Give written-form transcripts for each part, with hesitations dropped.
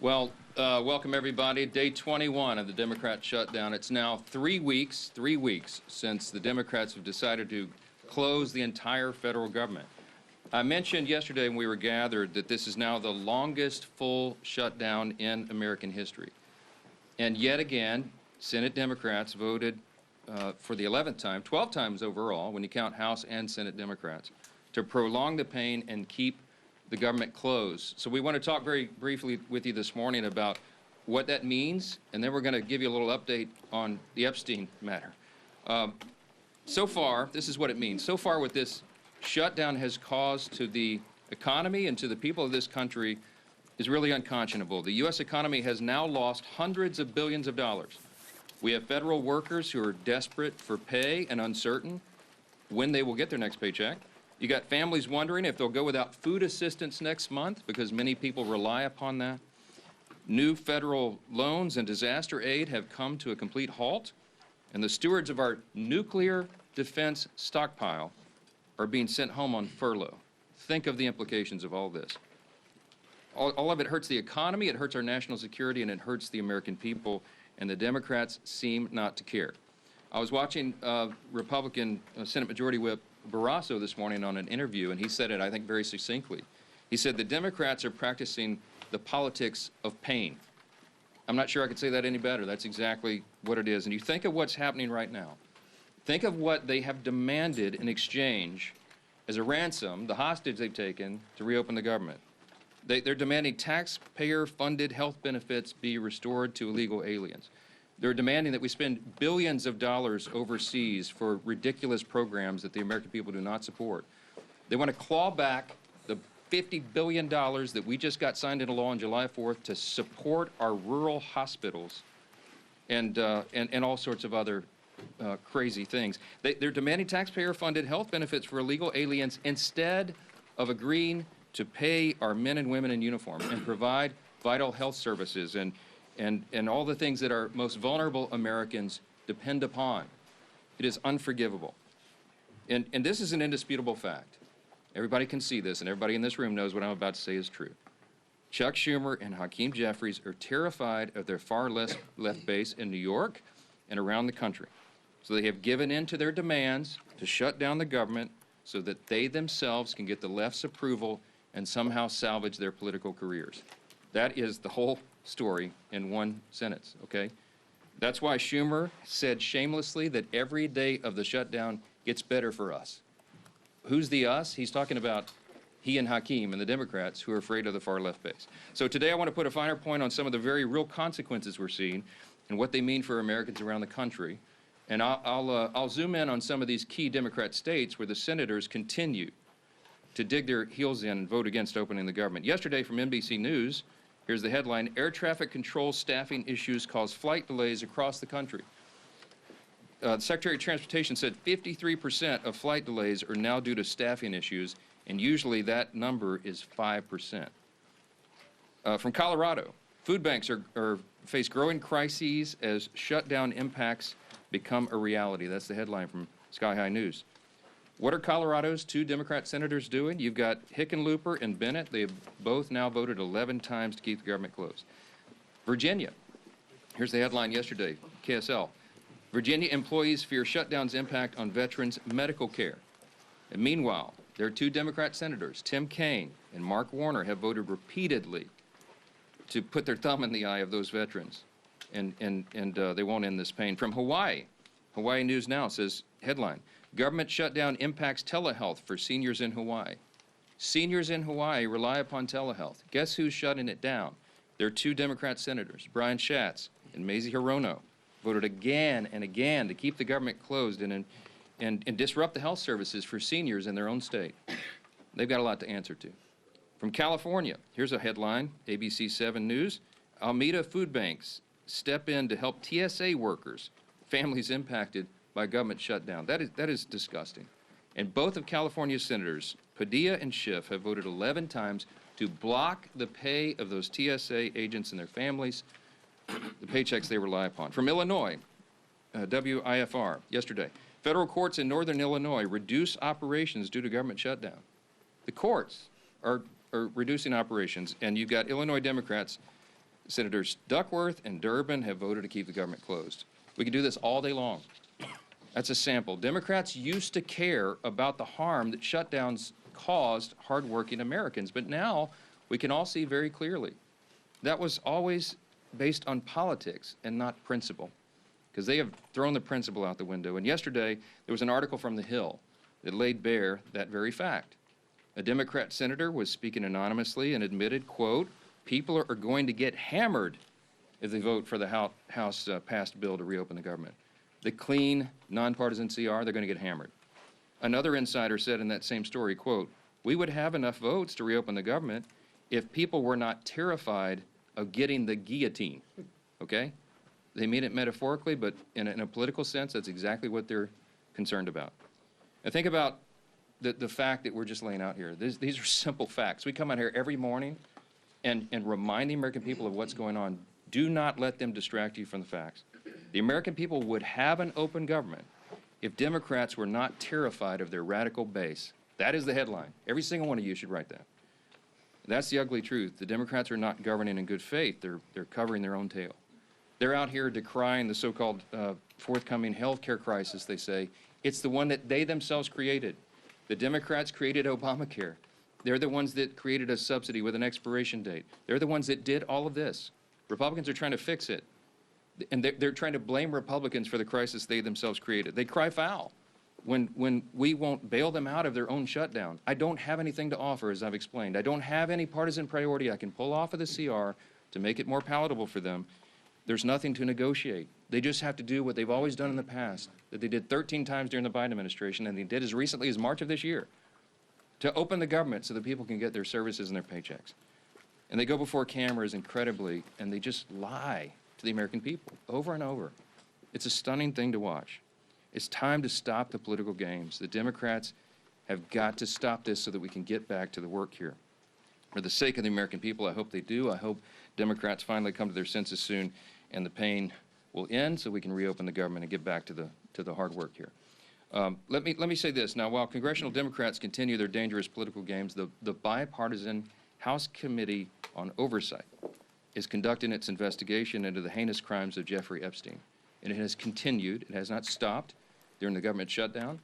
Welcome everybody. Day 21 of the Democrat shutdown. It's now 3 weeks since the Democrats have decided to close the entire federal government. I mentioned yesterday when we were gathered that this is now the longest full shutdown in American history. And yet again, Senate Democrats voted for the 11th time, 12 times overall, when you count House and Senate Democrats, to prolong the pain and keep the government closed. So we want to talk very briefly with you this morning about what that means, and then we're going to give you a little update on the Epstein matter. So far, this is what it means. So far, what this shutdown has caused to the economy and to the people of this country is really unconscionable. The U.S. economy has now lost hundreds of billions of dollars. We have federal workers who are desperate for pay and uncertain when they will get their next paycheck. You got families wondering if they'll go without food assistance next month because many people rely upon that. New federal loans and disaster aid have come to a complete halt, and the stewards of our nuclear defense stockpile are being sent home on furlough. Think of the implications of all this. All of it hurts the economy, it hurts our national security, and it hurts the American people, and the Democrats seem not to care. I was watching Republican Senate Majority Whip Barrasso this morning on an interview, and he said it, I think, very succinctly. He said the Democrats are practicing the politics of pain. I'm not sure I could say that any better. That's exactly what it is. And you think of what's happening right now. Think of what they have demanded in exchange as a ransom, the hostage they've taken to reopen the government. They're demanding taxpayer-funded health benefits be restored to illegal aliens. They're demanding that we spend billions of dollars overseas for ridiculous programs that the American people do not support. They want to claw back the $50 billion that we just got signed into law on July 4th to support our rural hospitals and all sorts of other crazy things. They're demanding taxpayer-funded health benefits for illegal aliens instead of agreeing to pay our men and women in uniform and provide vital health services and all the things that our most vulnerable Americans depend upon. It is unforgivable. And this is an indisputable fact. Everybody can see this, and everybody in this room knows what I'm about to say is true. Chuck Schumer and Hakeem Jeffries are terrified of their far left base in New York and around the country. So they have given in to their demands to shut down the government so that they themselves can get the left's approval and somehow salvage their political careers. That is the whole story in one sentence, okay? That's why Schumer said shamelessly that every day of the shutdown gets better for us. Who's the us? He's talking about he and Hakeem and the Democrats who are afraid of the far left base. So today I want to put a finer point on some of the very real consequences we're seeing and what they mean for Americans around the country. And I'll zoom in on some of these key Democrat states where the senators continue to dig their heels in and vote against opening the government. Yesterday from NBC News, here's the headline: air traffic control staffing issues cause flight delays across the country. The Secretary of Transportation said 53% of flight delays are now due to staffing issues, and usually that number is 5%. From Colorado, food banks face growing crises as shutdown impacts become a reality. That's the headline from Sky High News. What are Colorado's two Democrat senators doing? You've got Hickenlooper and Bennett. They have both now voted 11 times to keep the government closed. Virginia. Here's the headline yesterday, KSL. Virginia employees fear shutdown's impact on veterans' medical care. And meanwhile, there are two Democrat senators, Tim Kaine and Mark Warner, have voted repeatedly to put their thumb in the eye of those veterans. And they won't end this pain. From Hawaii, Hawaii News Now says, headline, government shutdown impacts telehealth for seniors in Hawaii. Seniors in Hawaii rely upon telehealth. Guess who's shutting it down? There are two Democrat senators, Brian Schatz and Mazie Hirono, voted again and again to keep the government closed and disrupt the health services for seniors in their own state. They've got a lot to answer to. From California, here's a headline, ABC 7 News. Alameda food banks step in to help TSA workers, families impacted by government shutdown. That is disgusting. And both of California's senators, Padilla and Schiff, have voted 11 times to block the pay of those TSA agents and their families, the paychecks they rely upon. From Illinois, WIFR, yesterday, federal courts in northern Illinois reduce operations due to government shutdown. The courts are reducing operations, and you've got Illinois Democrats Senators Duckworth and Durbin have voted to keep the government closed. We can do this all day long. That's a sample. Democrats used to care about the harm that shutdowns caused hardworking Americans, but now we can all see very clearly that was always based on politics and not principle, because they have thrown the principle out the window. And yesterday, there was an article from The Hill that laid bare that very fact. A Democrat senator was speaking anonymously and admitted, quote, people are going to get hammered if they vote for the House passed bill to reopen the government. The clean, nonpartisan CR, they're going to get hammered. Another insider said in that same story, quote, we would have enough votes to reopen the government if people were not terrified of getting the guillotine, okay? They mean it metaphorically, but in a political sense, that's exactly what they're concerned about. And think about the fact that we're just laying out here. These are simple facts. We come out here every morning and remind the American people of what's going on. Do not let them distract you from the facts. The American people would have an open government if Democrats were not terrified of their radical base. That is the headline. Every single one of you should write that. That's the ugly truth. The Democrats are not governing in good faith. They're covering their own tail. They're out here decrying the so-called forthcoming health care crisis, they say. It's the one that they themselves created. The Democrats created Obamacare. They're the ones that created a subsidy with an expiration date. They're the ones that did all of this. Republicans are trying to fix it. And they're trying to blame Republicans for the crisis they themselves created. They cry foul when we won't bail them out of their own shutdown. I don't have anything to offer, as I've explained. I don't have any partisan priority I can pull off of the CR to make it more palatable for them. There's nothing to negotiate. They just have to do what they've always done in the past, that they did 13 times during the Biden administration, and they did as recently as March of this year, to open the government so that people can get their services and their paychecks. And they go before cameras incredibly, and they just lie to the American people over and over. It's a stunning thing to watch. It's time to stop the political games. The Democrats have got to stop this so that we can get back to the work here. For the sake of the American people, I hope they do. I hope Democrats finally come to their senses soon and the pain will end so we can reopen the government and get back to the hard work here. Let me say this. Now, while congressional Democrats continue their dangerous political games, the bipartisan House Committee on Oversight is conducting its investigation into the heinous crimes of Jeffrey Epstein. And it has continued. It has not stopped during the government shutdown.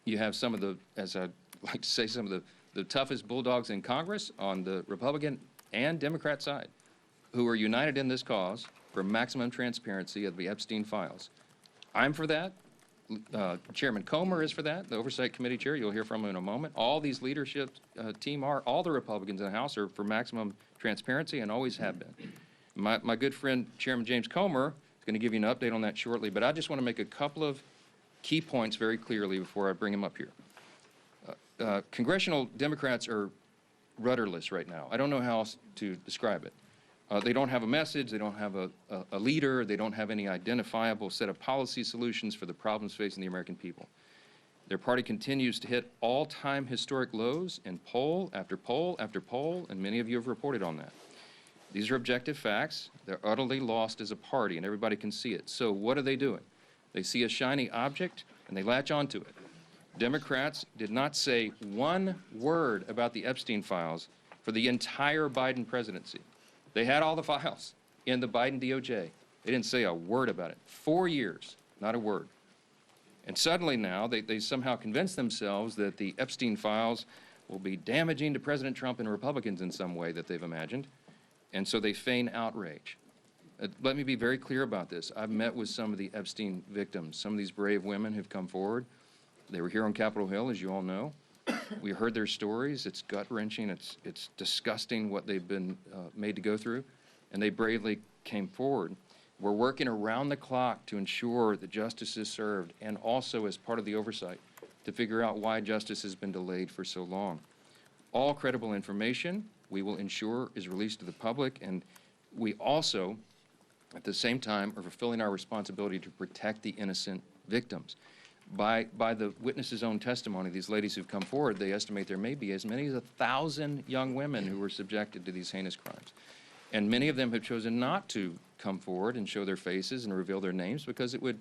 You have some of the, as I like to say, some of the toughest bulldogs in Congress on the Republican and Democrat side who are united in this cause for maximum transparency of the Epstein files. I'm for that. Chairman Comer is for that, the Oversight Committee chair. You'll hear from him in a moment. All these leadership team are, all the Republicans in the House are for maximum transparency and always have been. My good friend, Chairman James Comer, is going to give you an update on that shortly, but I just want to make a couple of key points very clearly before I bring him up here. Congressional Democrats are rudderless right now. I don't know how else to describe it. They don't have a message, they don't have a leader, they don't have any identifiable set of policy solutions for the problems facing the American people. Their party continues to hit all-time historic lows in poll after poll after poll, and many of you have reported on that. These are objective facts. They're utterly lost as a party, and everybody can see it. So what are they doing? They see a shiny object, and they latch onto it. Democrats did not say one word about the Epstein files for the entire Biden presidency. They had all the files in the Biden DOJ. They didn't say a word about it. 4 years, not a word. And suddenly now, they somehow convince themselves that the Epstein files will be damaging to President Trump and Republicans in some way that they've imagined. And so they feign outrage. Let me be very clear about this. I've met with some of the Epstein victims, some of these brave women who've come forward. They were here on Capitol Hill, as you all know. We heard their stories. It's gut-wrenching. It's disgusting what they've been made to go through, and they bravely came forward. We're working around the clock to ensure that justice is served, and also as part of the oversight to figure out why justice has been delayed for so long. All credible information we will ensure is released to the public, and we also, at the same time, are fulfilling our responsibility to protect the innocent victims. By the witnesses' own testimony, these ladies who've come forward, they estimate there may be as many as 1,000 young women who were subjected to these heinous crimes. And many of them have chosen not to come forward and show their faces and reveal their names because it would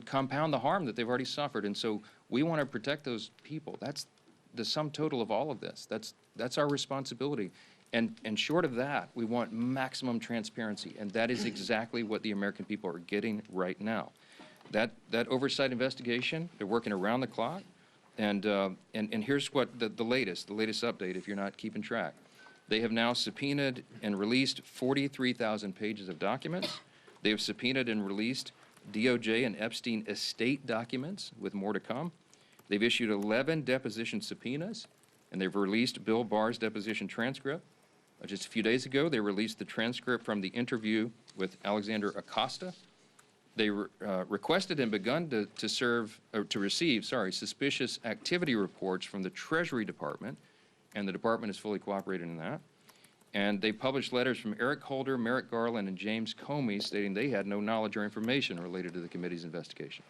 compound the harm that they've already suffered. And so we want to protect those people. That's the sum total of all of this. That's our responsibility. And short of that, we want maximum transparency, and that is exactly what the American people are getting right now. That oversight investigation, they're working around the clock, and here's what the latest update, if you're not keeping track. They have now subpoenaed and released 43,000 pages of documents. They have subpoenaed and released DOJ and Epstein estate documents, with more to come. They've issued 11 deposition subpoenas, and they've released Bill Barr's deposition transcript. Just a few days ago, they released the transcript from the interview with Alexander Acosta. They requested and begun to receive suspicious activity reports from the Treasury Department, and the department is fully cooperating in that. And they published letters from Eric Holder, Merrick Garland, and James Comey stating they had no knowledge or information related to the committee's investigation.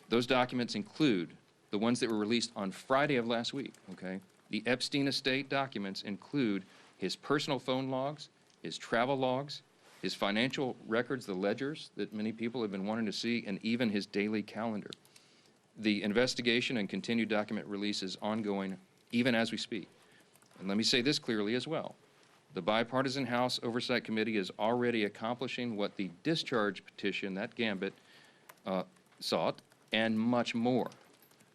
Those documents include the ones that were released on Friday of last week, okay? The Epstein estate documents include his personal phone logs, his travel logs, his financial records, the ledgers that many people have been wanting to see, and even his daily calendar. The investigation and continued document release is ongoing even as we speak. And let me say this clearly as well. The Bipartisan House Oversight Committee is already accomplishing what the discharge petition, that gambit, sought, and much more.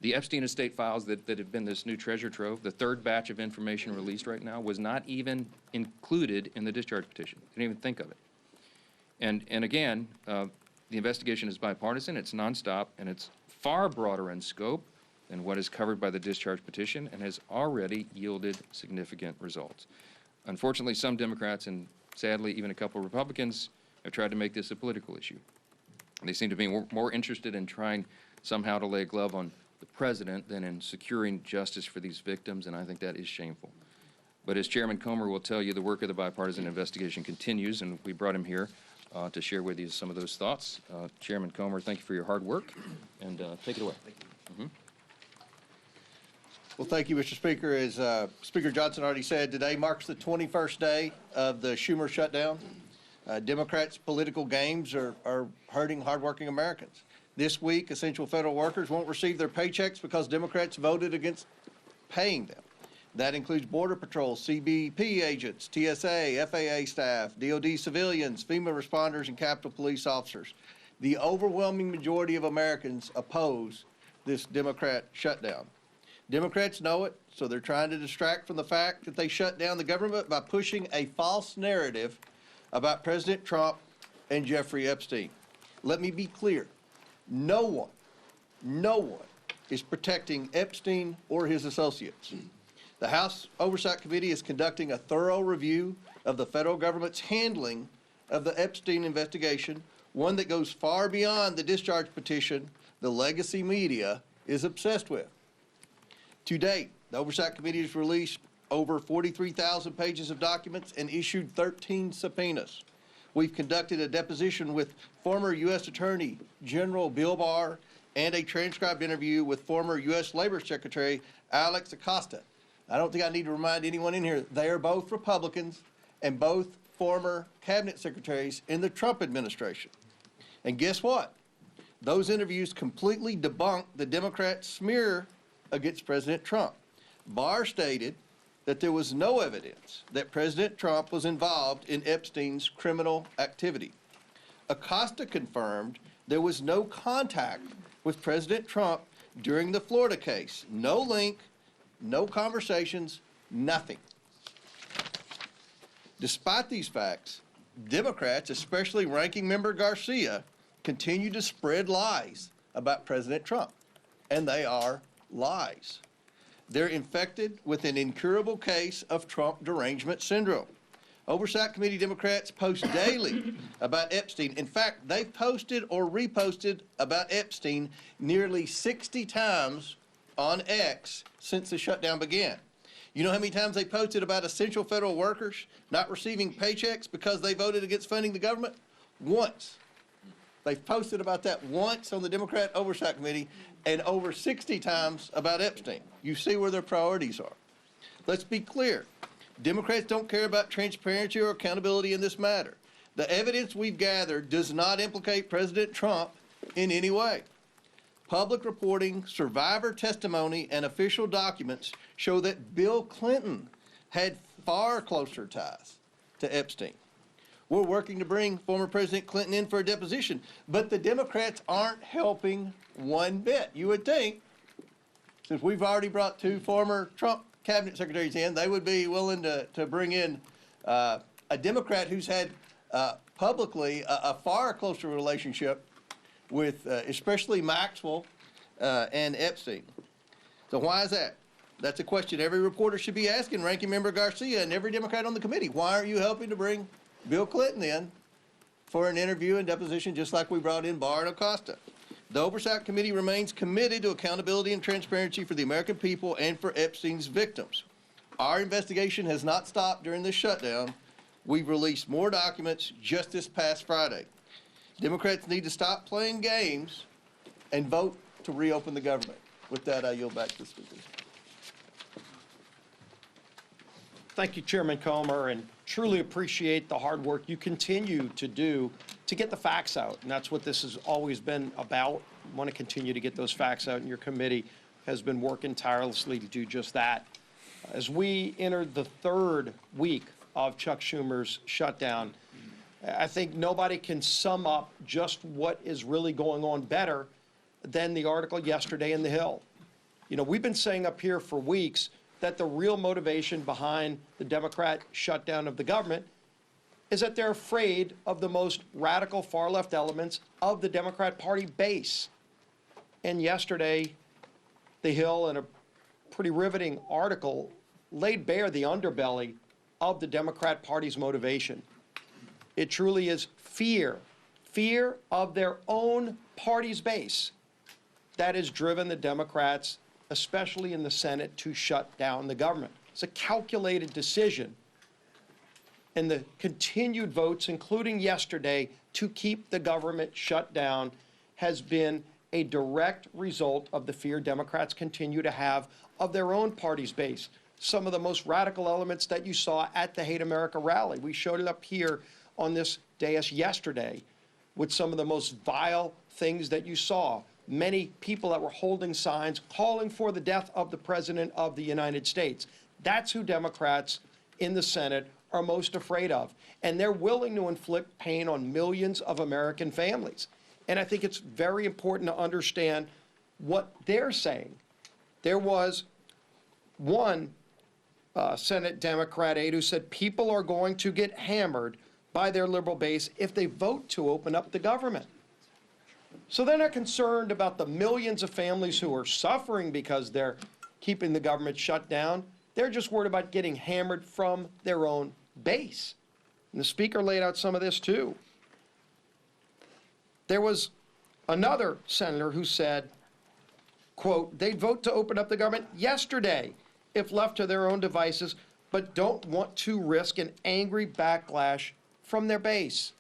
The Epstein estate files that have been this new treasure trove, the third batch of information released right now, was not even included in the discharge petition. Didn't even think of it. And again, the investigation is bipartisan, it's nonstop, and it's far broader in scope than what is covered by the discharge petition, and has already yielded significant results. Unfortunately, some Democrats, and sadly even a couple of Republicans, have tried to make this a political issue. They seem to be more interested in trying somehow to lay a glove on the president than in securing justice for these victims, and I think that is shameful. But as Chairman Comer will tell you, the work of the bipartisan investigation continues, and we brought him here to share with you some of those thoughts. Chairman Comer, thank you for your hard work, and take it away. Thank you. Well, thank you, Mr. Speaker. As Speaker Johnson already said, today marks the 21st day of the Schumer shutdown. Democrats' political games are hurting hardworking Americans. This week, essential federal workers won't receive their paychecks because Democrats voted against paying them. That includes Border Patrol, CBP agents, TSA, FAA staff, DOD civilians, FEMA responders, and Capitol Police officers. The overwhelming majority of Americans oppose this Democrat shutdown. Democrats know it, so they're trying to distract from the fact that they shut down the government by pushing a false narrative about President Trump and Jeffrey Epstein. Let me be clear. No one is protecting Epstein or his associates. The House Oversight Committee is conducting a thorough review of the federal government's handling of the Epstein investigation, one that goes far beyond the discharge petition the legacy media is obsessed with. To date, the Oversight Committee has released over 43,000 pages of documents and issued 13 subpoenas. We've conducted a deposition with former U.S. Attorney General Bill Barr and a transcribed interview with former U.S. Labor Secretary Alex Acosta. I don't think I need to remind anyone in here, they are both Republicans and both former cabinet secretaries in the Trump administration. And guess what? Those interviews completely debunked the Democrat smear against President Trump. Barr stated that there was no evidence that President Trump was involved in Epstein's criminal activity. Acosta confirmed there was no contact with President Trump during the Florida case. No link, no conversations, nothing. Despite these facts, Democrats, especially Ranking Member Garcia, continue to spread lies about President Trump, and they are lies. They're infected with an incurable case of Trump derangement syndrome. Oversight Committee Democrats post daily about Epstein. In fact, they've posted or reposted about Epstein nearly 60 times on X since the shutdown began. You know how many times they posted about essential federal workers not receiving paychecks because they voted against funding the government? Once. They've posted about that once on the Democrat Oversight Committee, and over 60 times about Epstein. You see where their priorities are. Let's be clear. Democrats don't care about transparency or accountability in this matter. The evidence we've gathered does not implicate President Trump in any way. Public reporting, survivor testimony, and official documents show that Bill Clinton had far closer ties to Epstein. We're working to bring former President Clinton in for a deposition, but the Democrats aren't helping one bit. You would think, since we've already brought 2 former Trump cabinet secretaries in, they would be willing to bring in a Democrat who's had publicly a far closer relationship with especially Maxwell and Epstein. So why is that? That's a question every reporter should be asking Ranking Member Garcia and every Democrat on the committee. Why aren't you helping to bring Bill Clinton in for an interview and deposition just like we brought in Barr and Acosta? The Oversight Committee remains committed to accountability and transparency for the American people and for Epstein's victims. Our investigation has not stopped during this shutdown. We've released more documents just this past Friday. Democrats need to stop playing games and vote to reopen the government. With that, I yield back to the speaker. Thank you, Chairman Comer, and truly appreciate the hard work you continue to do to get the facts out. And that's what this has always been about. I want to continue to get those facts out, and your committee has been working tirelessly to do just that. As we enter the 3rd week of Chuck Schumer's shutdown, I think nobody can sum up just what is really going on better than the article yesterday in The Hill. You know, we've been saying up here for weeks that the real motivation behind the Democrat shutdown of the government is that they're afraid of the most radical far-left elements of the Democrat Party base. And yesterday, The Hill, in a pretty riveting article, laid bare the underbelly of the Democrat Party's motivation. It truly is fear of their own party's base that has driven the Democrats, especially in the Senate, to shut down the government. It's a calculated decision. And the continued votes, including yesterday, to keep the government shut down has been a direct result of the fear Democrats continue to have of their own party's base. Some of the most radical elements that you saw at the Hate America rally. We showed it up here on this dais yesterday with some of the most vile things that you saw. Many people that were holding signs calling for the death of the President of the United States. That's who Democrats in the Senate are most afraid of. And they're willing to inflict pain on millions of American families. And I think it's very important to understand what they're saying. There was one Senate Democrat aide who said people are going to get hammered by their liberal base if they vote to open up the government. So they're not concerned about the millions of families who are suffering because they're keeping the government shut down. They're just worried about getting hammered from their own base. And the Speaker laid out some of this too. There was another senator who said, quote, they'd vote to open up the government yesterday if left to their own devices, but don't want to risk an angry backlash from their base.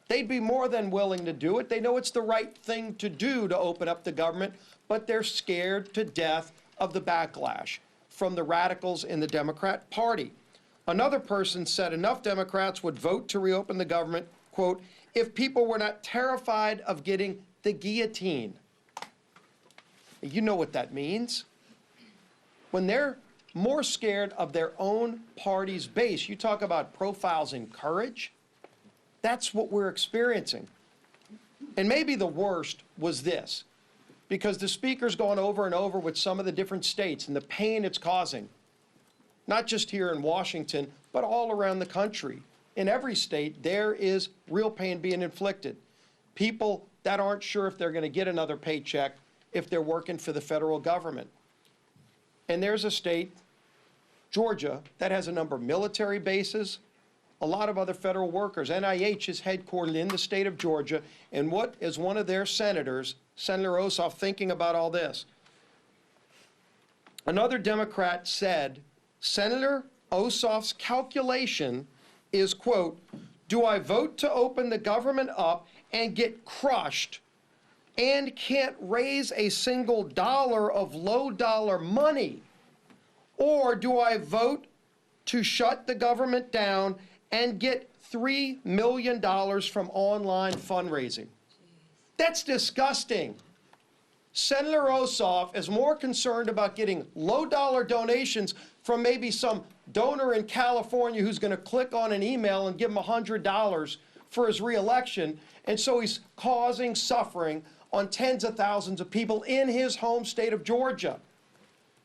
They'd be more than willing to do it. They know it's the right thing to do to open up the government, but they're scared to death of the backlash from the radicals in the Democrat Party. Another person said enough Democrats would vote to reopen the government, quote, if people were not terrified of getting the guillotine. You know what that means. When they're more scared of their own party's base, you talk about profiles in courage. That's what we're experiencing. And maybe the worst was this, because the Speaker's gone over and over with some of the different states and the pain it's causing, not just here in Washington, but all around the country. In every state, there is real pain being inflicted. People that aren't sure if they're going to get another paycheck if they're working for the federal government. And there's a state, Georgia, that has a number of military bases, a lot of other federal workers. NIH is headquartered in the state of Georgia. And what is one of their senators, Senator Ossoff, thinking about all this? Another Democrat said, Senator Ossoff's calculation is, quote, do I vote to open the government up and get crushed and can't raise a single dollar of low-dollar money? Or do I vote to shut the government down and get $3 million from online fundraising? That's disgusting. Senator Ossoff is more concerned about getting low-dollar donations from maybe some donor in California who's going to click on an email and give him $100 for his reelection. And so he's causing suffering on tens of thousands of people in his home state of Georgia.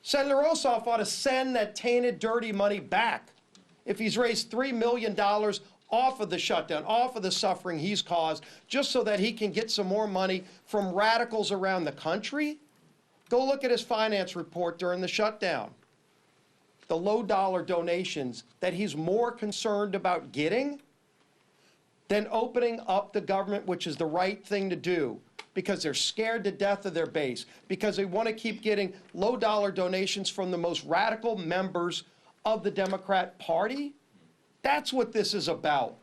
Senator Ossoff ought to send that tainted, dirty money back if he's raised $3 million off of the shutdown, off of the suffering he's caused, just so that he can get some more money from radicals around the country. Go look at his finance report during the shutdown. The low-dollar donations that he's more concerned about getting than opening up the government, which is the right thing to do, because they're scared to death of their base, because they want to keep getting low-dollar donations from the most radical members of the Democrat Party. That's what this is about.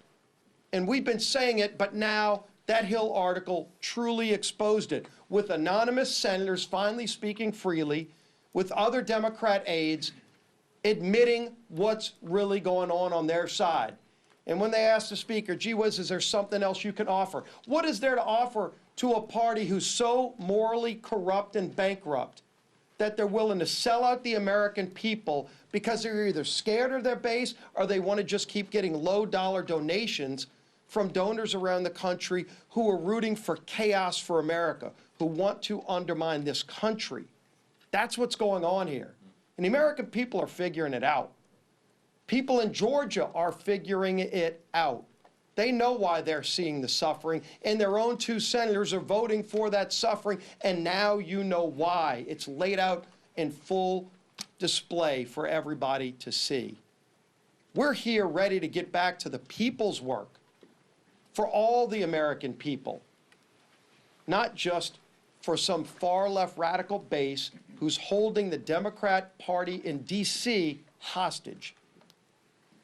And we've been saying it, but now that Hill article truly exposed it, with anonymous senators finally speaking freely, with other Democrat aides admitting what's really going on their side. And when they asked the speaker, gee whiz, is there something else you can offer? What is there to offer to a party who's so morally corrupt and bankrupt that they're willing to sell out the American people because they're either scared of their base or they want to just keep getting low-dollar donations from donors around the country who are rooting for chaos for America, who want to undermine this country? That's what's going on here. And the American people are figuring it out. People in Georgia are figuring it out. They know why they're seeing the suffering, and their own two senators are voting for that suffering, and now you know why. It's laid out in full display for everybody to see. We're here ready to get back to the people's work for all the American people, not just for some far-left radical base who's holding the Democrat Party in D.C. hostage.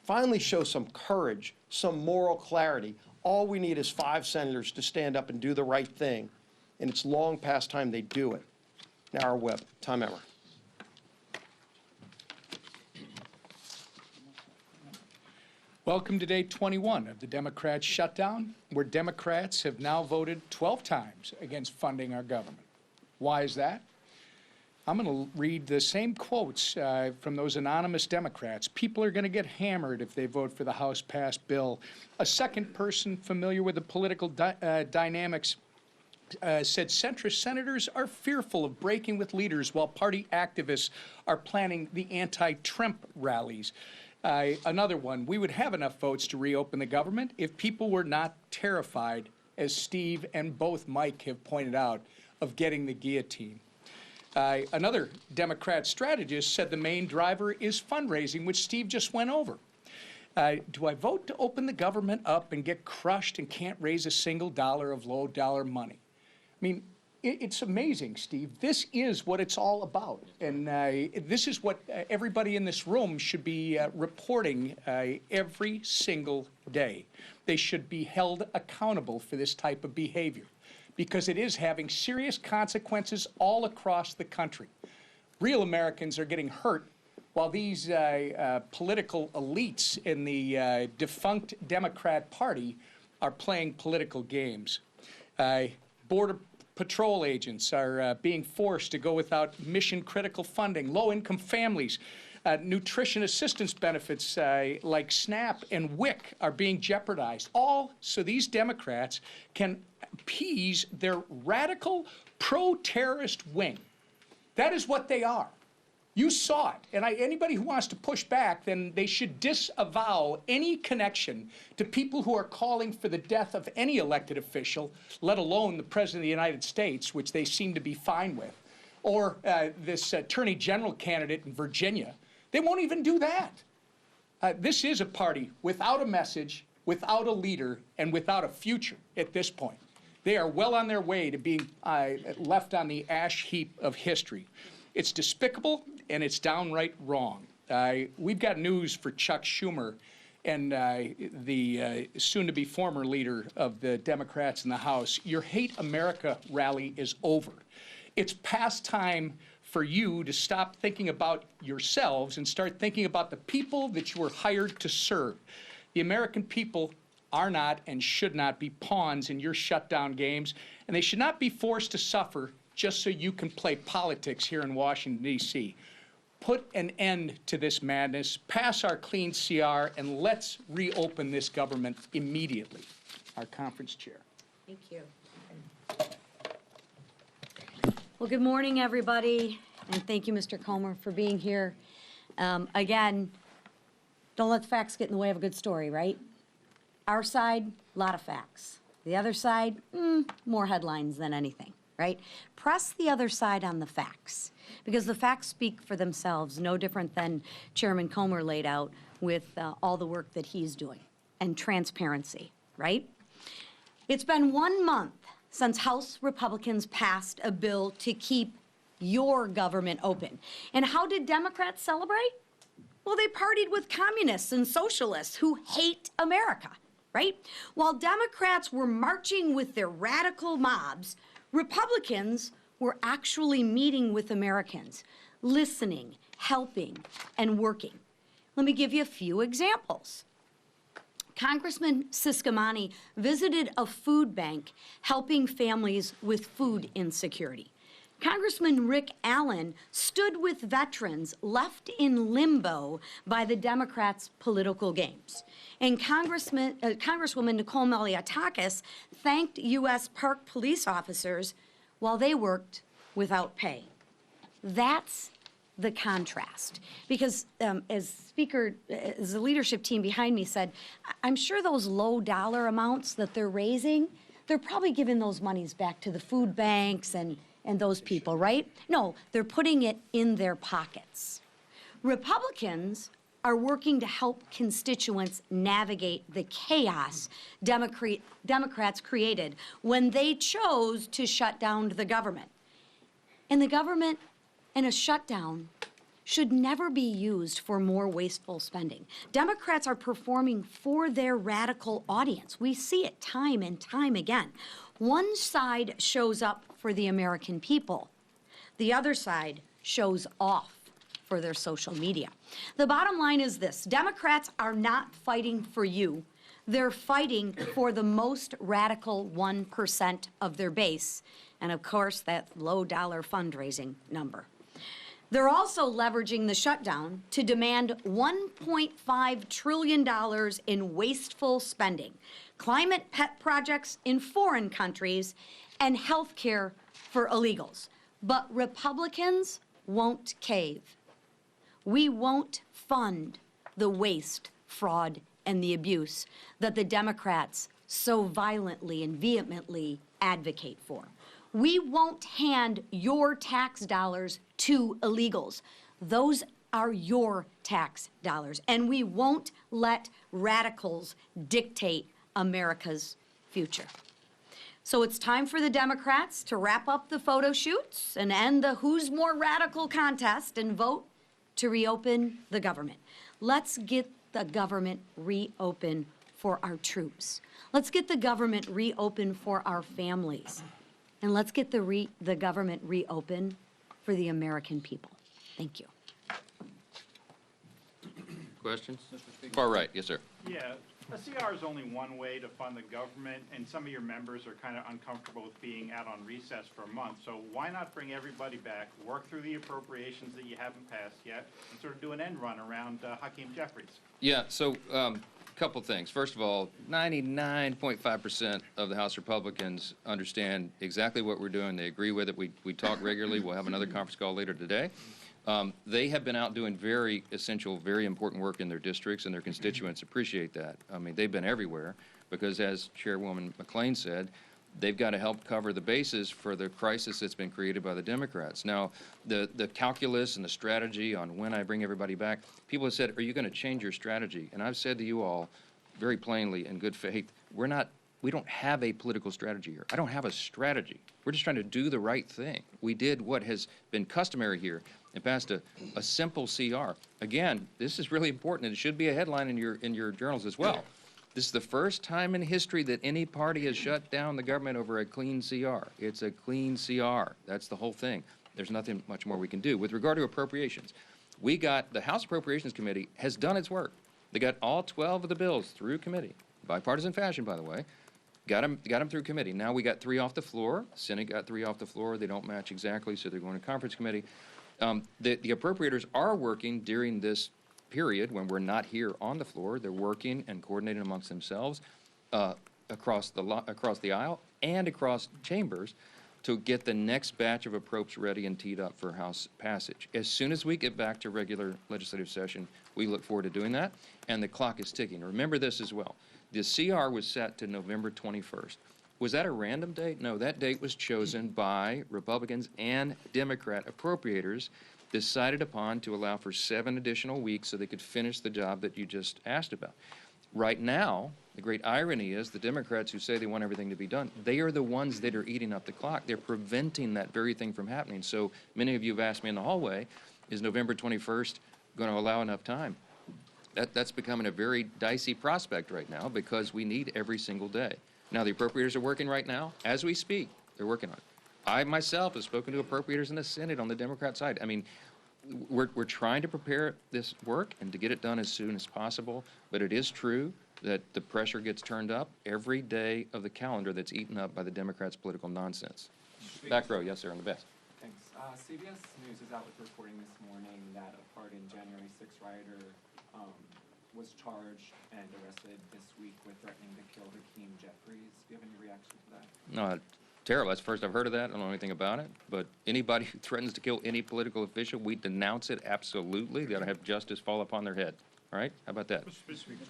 Finally show some courage, some moral clarity. All we need is 5 senators to stand up and do the right thing, and it's long past time they do it. Now our whip. Tom Emmer. Welcome to day 21 of the Democrats' shutdown, where Democrats have now voted 12 times against funding our government. Why is that? I'm going to read the same quotes from those anonymous Democrats. People are going to get hammered if they vote for the House-passed bill. A second person familiar with the political dynamics said centrist senators are fearful of breaking with leaders while party activists are planning the anti-Trump rallies. Another one, we would have enough votes to reopen the government if people were not terrified, as Steve and both Mike have pointed out, of getting the guillotine. Another Democrat strategist said the main driver is fundraising, which Steve just went over. Do I vote to open the government up and get crushed and can't raise a single dollar of low-dollar money? I mean, it's amazing, Steve. This is what it's all about. And this is what everybody in this room should be reporting every single day. They should be held accountable for this type of behavior, because it is having serious consequences all across the country. Real Americans are getting hurt while these political elites in the defunct Democrat Party are playing political games. Border Patrol agents are being forced to go without mission-critical funding. Low-income families, nutrition assistance benefits like SNAP and WIC are being jeopardized, all so these Democrats can appease their radical pro-terrorist wing. That is what they are. You saw it. And anybody who wants to push back, then they should disavow any connection to people who are calling for the death of any elected official, let alone the President of the United States, which they seem to be fine with, or this Attorney General candidate in Virginia. They won't even do that. This is a party without a message, without a leader, and without a future at this point. They are well on their way to being left on the ash heap of history. It's despicable, and it's downright wrong. We've got news for Chuck Schumer and the soon-to-be former leader of the Democrats in the House. Your Hate America rally is over. It's past time for you to stop thinking about yourselves and start thinking about the people that you were hired to serve. The American people are not and should not be pawns in your shutdown games, and they should not be forced to suffer just so you can play politics here in Washington, D.C. put an end to this madness, pass our clean CR, and let's reopen this government immediately. Our conference chair. Thank you. Well, good morning, everybody, and thank you, Mr. Comer, for being here. Again, don't let the facts get in the way of a good story, right? Our side, a lot of facts. The other side, more headlines than anything, right? Press the other side on the facts, because the facts speak for themselves, no different than Chairman Comer laid out with all the work that he's doing, and transparency, right? It's been 1 month since House Republicans passed a bill to keep your government open. And how did Democrats celebrate? Well, they partied with communists and socialists who hate America, right? While Democrats were marching with their radical mobs, Republicans were actually meeting with Americans, listening, helping, and working. Let me give you a few examples. Congressman Ciscomani visited a food bank helping families with food insecurity. Congressman Rick Allen stood with veterans left in limbo by the Democrats' political games. And Congresswoman Nicole Malliotakis thanked U.S. Park police officers while they worked without pay. That's the contrast. Because as the leadership team behind me said, I'm sure those low dollar amounts that they're raising, they're probably giving those monies back to the food banks and those people, right? No, they're putting it in their pockets. Republicans are working to help constituents navigate the chaos Democrats created when they chose to shut down the government. And the government and a shutdown should never be used for more wasteful spending. Democrats are performing for their radical audience. We see it time and time again. One side shows up for the American people. The other side shows off for their social media. The bottom line is this: Democrats are not fighting for you. They're fighting for the most radical 1% of their base, and of course, that low-dollar fundraising number. They're also leveraging the shutdown to demand $1.5 trillion in wasteful spending, climate pet projects in foreign countries, and health care for illegals. But Republicans won't cave. We won't fund the waste, fraud, and the abuse that the Democrats so violently and vehemently advocate for. We won't hand your tax dollars to illegals. Those are your tax dollars. And we won't let radicals dictate America's future. So it's time for the Democrats to wrap up the photo shoots and end the who's more radical contest and vote to reopen the government. Let's get the government reopened for our troops. Let's get the government reopened for our families. And let's get the government reopened for the American people. Thank you. Questions? Far right, yes, sir. Yeah, a CR is only one way to fund the government, and some of your members are kind of uncomfortable with being out on recess for a month. So why not bring everybody back, work through the appropriations that you haven't passed yet, and sort of do an end run around Hakeem Jeffries? Yeah, so couple things. First of all, 99.5% of the House Republicans understand exactly what we're doing. They agree with it. We talk regularly. We'll have another conference call later today. They have been out doing very essential, very important work in their districts, and their constituents appreciate that. I mean, they've been everywhere because, as Chairwoman McLean said, they've got to help cover the bases for the crisis that's been created by the Democrats. Now, the calculus and the strategy on when I bring everybody back, people have said, are you going to change your strategy? And I've said to you all very plainly in good faith, we don't have a political strategy here. I don't have a strategy. We're just trying to do the right thing. We did what has been customary here and passed a simple CR. Again, this is really important, and it should be a headline in your journals as well. This is the first time in history that any party has shut down the government over a clean CR. It's a clean CR. That's the whole thing. There's nothing much more we can do. With regard to appropriations, the House Appropriations Committee has done its work. They got all 12 of the bills through committee, bipartisan fashion, by the way. Got them through committee. Now we got 3 off the floor. Senate got 3 off the floor. They don't match exactly, so they're going to conference committee. The appropriators are working during this period when we're not here on the floor. They're working and coordinating amongst themselves across the aisle and across chambers to get the next batch of approps ready and teed up for House passage. As soon as we get back to regular legislative session, we look forward to doing that, and the clock is ticking. Remember this as well. The CR was set to November 21st. Was that a random date? No, that date was chosen by Republicans and Democrat appropriators, decided upon to allow for 7 additional weeks so they could finish the job that you just asked about. Right now, the great irony is the Democrats who say they want everything to be done, they are the ones that are eating up the clock. They're preventing that very thing from happening. So many of you have asked me in the hallway, is November 21st going to allow enough time? That's becoming a very dicey prospect right now because we need every single day. Now, the appropriators are working right now. As we speak, they're working on it. I myself have spoken to appropriators in the Senate on the Democrat side. I mean, we're trying to prepare this work and to get it done as soon as possible, but it is true that the pressure gets turned up every day of the calendar that's eaten up by the Democrats' political nonsense. Back row, yes, sir, on the best. Thanks. CBS News is out with reporting this morning that a part in January 6th rioter was charged and arrested this week with threatening to kill Hakeem Jeffries. Do you have any reaction to that? Terrible. That's the first I've heard of that. I don't know anything about it. But anybody who threatens to kill any political official, we denounce it absolutely. They ought to have justice fall upon their head. All right? How about that?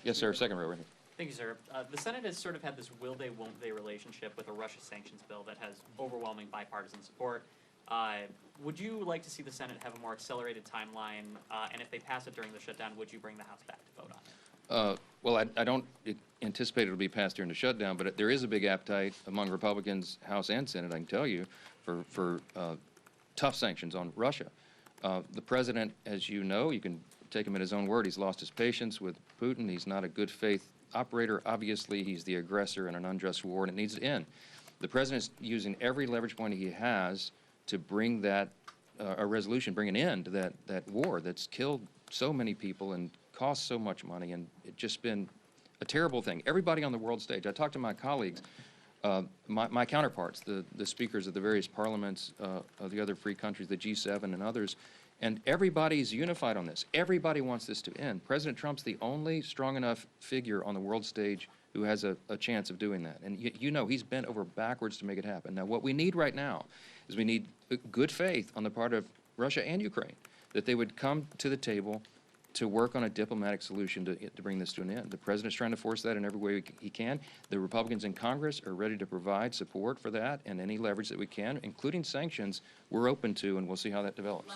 Yes, sir. Second row right here. Thank you, sir. The Senate has sort of had this will they, won't they relationship with a Russia sanctions bill that has overwhelming bipartisan support. Would you like to see the Senate have a more accelerated timeline? And if they pass it during the shutdown, would you bring the House back to vote on it? Well, I don't anticipate it'll be passed during the shutdown, but there is a big appetite among Republicans, House and Senate, I can tell you, for tough sanctions on Russia. The president, as you know, you can take him at his own word, he's lost his patience with Putin. He's not a good faith operator. Obviously, he's the aggressor in an unjust war, and it needs to end. The president's using every leverage point he has to bring that a resolution, bring an end to that war that's killed so many people and cost so much money, and it's just been a terrible thing. Everybody on the world stage, I talked to my colleagues, my counterparts, the speakers of the various parliaments of the other free countries, the G7 and others, and everybody's unified on this. Everybody wants this to end. President Trump's the only strong enough figure on the world stage who has a chance of doing that. And you know he's bent over backwards to make it happen. Now, what we need right now is we need good faith on the part of Russia and Ukraine, that they would come to the table to work on a diplomatic solution to bring this to an end. The president's trying to force that in every way he can. The Republicans in Congress are ready to provide support for that and any leverage that we can, including sanctions, we're open to, and we'll see how that develops.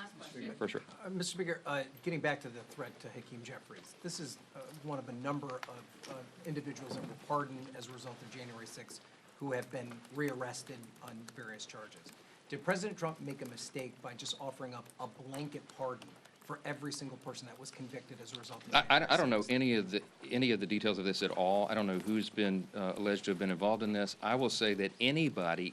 For sure. Mr. Speaker, getting back to the threat to Hakeem Jeffries, this is one of a number of individuals that were pardoned as a result of January 6th who have been rearrested on various charges. Did President Trump make a mistake by just offering up a blanket pardon for every single person that was convicted as a result of January 6th? I don't know any of the details of this at all. I don't know who's been alleged to have been involved in this. I will say that anybody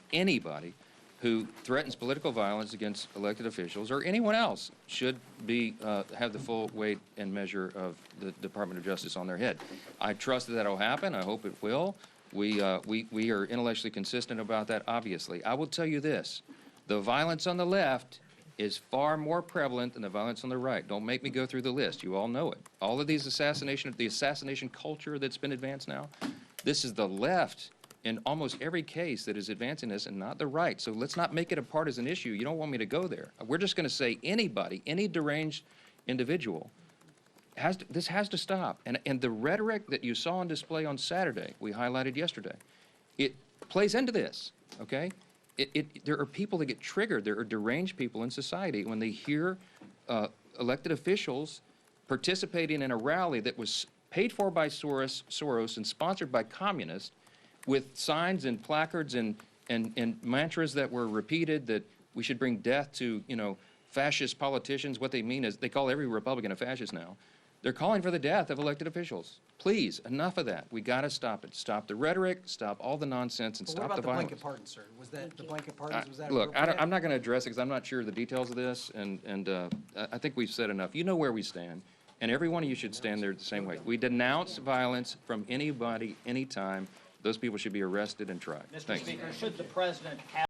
who threatens political violence against elected officials or anyone else should be have the full weight and measure of the Department of Justice on their head. I trust that will happen. I hope it will. We are intellectually consistent about that, obviously. I will tell you this. The violence on the left is far more prevalent than the violence on the right. Don't make me go through the list. You all know it. All of these the assassination culture that's been advanced now, this is the left in almost every case that is advancing this and not the right. So let's not make it a partisan issue. You don't want me to go there. We're just going to say anybody, any deranged individual, this has to stop. And the rhetoric that you saw on display on Saturday, we highlighted yesterday, it plays into this, okay? There are people that get triggered. There are deranged people in society when they hear elected officials participating in a rally that was paid for by Soros and sponsored by communists with signs and placards and mantras that were repeated that we should bring death to, fascist politicians. What they mean is they call every Republican a fascist now. They're calling for the death of elected officials. Please, enough of that. We got to stop it. Stop the rhetoric, stop all the nonsense, and But stop what the about the violence. blanket pardon, sir? Was that the blanket pardons? Was that Look, appropriate? I'm not going to address it because I'm not sure of the details of this, and I think we've said enough. You know where we stand, and every one of you should stand there the same way. We denounce violence from anybody, anytime. Those people should be arrested and tried. Mr. Thanks. Speaker, should the president have